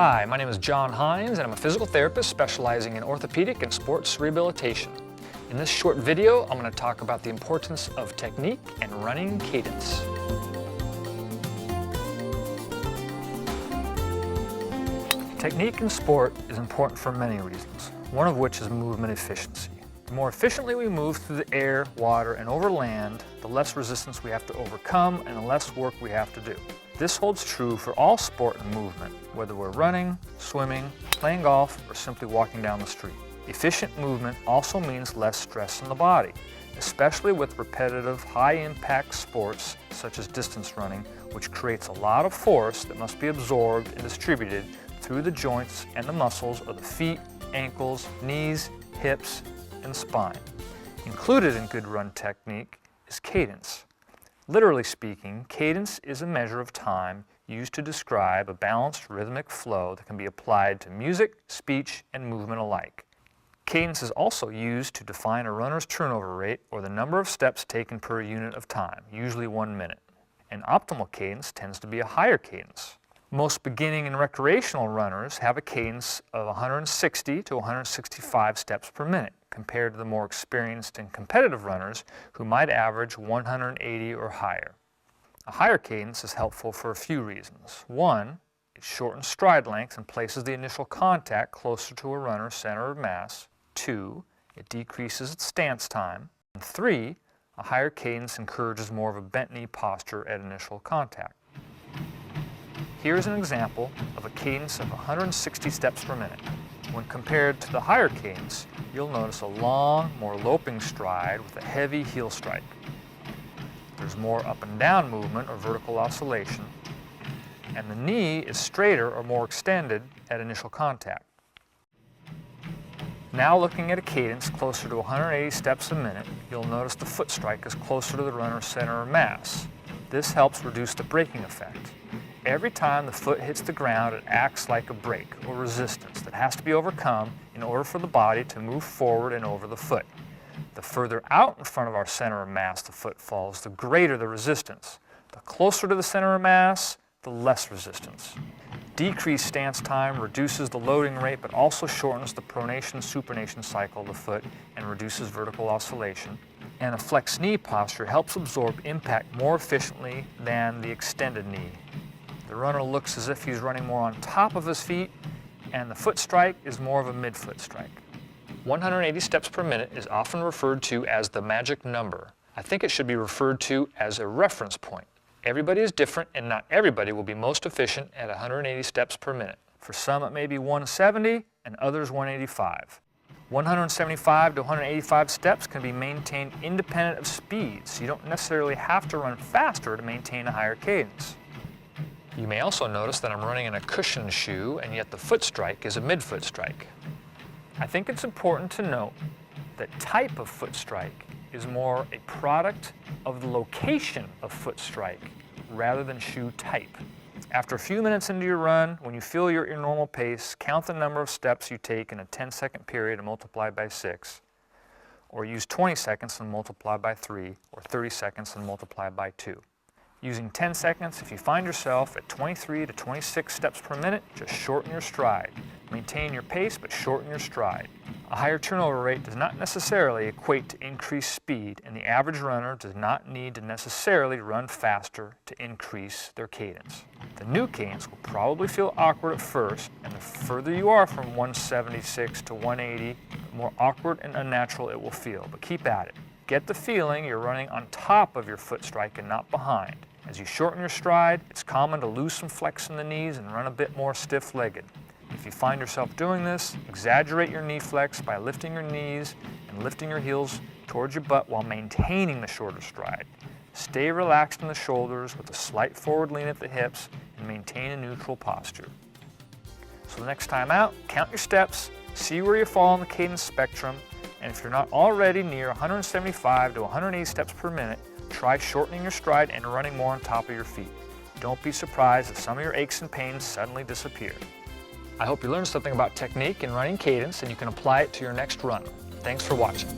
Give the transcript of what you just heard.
Hi, my name is John Hines and I'm a physical therapist specializing in orthopedic and sports rehabilitation. In this short video, I'm going to talk about the importance of technique and running cadence. Technique in sport is important for many reasons, one of which is movement efficiency. The more efficiently we move through the air, water, and over land, the less resistance we have to overcome and the less work we have to do. This holds true for all sport and movement, whether we're running, swimming, playing golf, or simply walking down the street. Efficient movement also means less stress on the body, especially with repetitive, high-impact sports such as distance running, which creates a lot of force that must be absorbed and distributed through the joints and the muscles of the feet, ankles, knees, hips, and spine. Included in good run technique is cadence. Literally speaking, cadence is a measure of time used to describe a balanced rhythmic flow that can be applied to music, speech, and movement alike. Cadence is also used to define a runner's turnover rate, or the number of steps taken per unit of time, usually 1 minute. An optimal cadence tends to be a higher cadence. Most beginning and recreational runners have a cadence of 160 to 165 steps per minute, compared to the more experienced and competitive runners who might average 180 or higher. A higher cadence is helpful for a few reasons. One, it shortens stride length and places the initial contact closer to a runner's center of mass. Two, it decreases its stance time. And three, a higher cadence encourages more of a bent knee posture at initial contact. Here's an example of a cadence of 160 steps per minute. When compared to the higher cadence, you'll notice a long, more loping stride with a heavy heel strike. There's more up and down movement or vertical oscillation, and the knee is straighter or more extended at initial contact. Now looking at a cadence closer to 180 steps a minute, you'll notice the foot strike is closer to the runner's center of mass. This helps reduce the braking effect. Every time the foot hits the ground, it acts like a brake or resistance that has to be overcome in order for the body to move forward and over the foot. The further out in front of our center of mass the foot falls, the greater the resistance. The closer to the center of mass, the less resistance. Decreased stance time reduces the loading rate but also shortens the pronation-supination cycle of the foot and reduces vertical oscillation. And a flexed knee posture helps absorb impact more efficiently than the extended knee. The runner looks as if he's running more on top of his feet, and the foot strike is more of a mid-foot strike. 180 steps per minute is often referred to as the magic number. I think it should be referred to as a reference point. Everybody is different, and not everybody will be most efficient at 180 steps per minute. For some it may be 170 and others 185. 175 to 185 steps can be maintained independent of speed, so you don't necessarily have to run faster to maintain a higher cadence. You may also notice that I'm running in a cushioned shoe, and yet the foot strike is a mid-foot strike. I think it's important to note that type of foot strike is more a product of the location of foot strike rather than shoe type. After a few minutes into your run, when you feel you're at your normal pace, count the number of steps you take in a 10-second period and multiply by 6, or use 20 seconds and multiply by 3, or 30 seconds and multiply by 2. Using 10 seconds, if you find yourself at 23 to 26 steps per minute, just shorten your stride. Maintain your pace, but shorten your stride. A higher turnover rate does not necessarily equate to increased speed, and the average runner does not need to necessarily run faster to increase their cadence. The new cadence will probably feel awkward at first, and the further you are from 176 to 180, the more awkward and unnatural it will feel, but keep at it. Get the feeling you're running on top of your foot strike and not behind. As you shorten your stride, it's common to lose some flex in the knees and run a bit more stiff-legged. If you find yourself doing this, exaggerate your knee flex by lifting your knees and lifting your heels towards your butt while maintaining the shorter stride. Stay relaxed in the shoulders with a slight forward lean at the hips and maintain a neutral posture. So the next time out, count your steps, see where you fall on the cadence spectrum, and if you're not already near 175 to 180 steps per minute, try shortening your stride and running more on top of your feet. Don't be surprised if some of your aches and pains suddenly disappear. I hope you learned something about technique and running cadence and you can apply it to your next run. Thanks for watching.